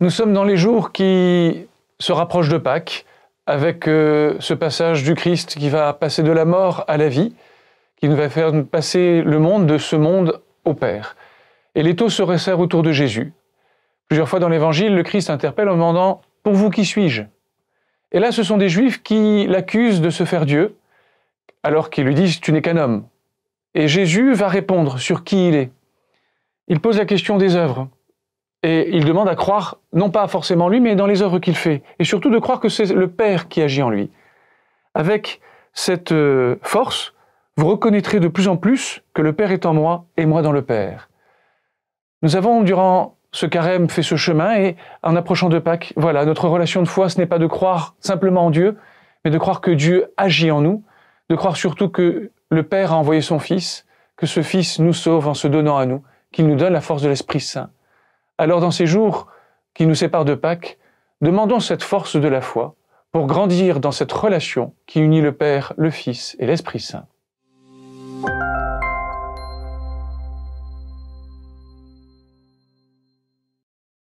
Nous sommes dans les jours qui se rapprochent de Pâques, avec ce passage du Christ qui va passer de la mort à la vie, qui nous va faire passer le monde de ce monde au Père. Et l'étau se resserre autour de Jésus. Plusieurs fois dans l'Évangile, le Christ interpelle en demandant « Pour vous, qui suis-je » Et là, ce sont des Juifs qui l'accusent de se faire Dieu, alors qu'ils lui disent « Tu n'es qu'un homme ». Et Jésus va répondre sur qui il est. Il pose la question des œuvres. Et il demande à croire, non pas forcément lui, mais dans les œuvres qu'il fait. Et surtout de croire que c'est le Père qui agit en lui. Avec cette force, vous reconnaîtrez de plus en plus que le Père est en moi et moi dans le Père. Nous avons, durant ce carême, fait ce chemin et en approchant de Pâques, voilà, notre relation de foi, ce n'est pas de croire simplement en Dieu, mais de croire que Dieu agit en nous, de croire surtout que le Père a envoyé son Fils, que ce Fils nous sauve en se donnant à nous, qu'il nous donne la force de l'Esprit Saint. Alors dans ces jours qui nous séparent de Pâques, demandons cette force de la foi pour grandir dans cette relation qui unit le Père, le Fils et l'Esprit Saint.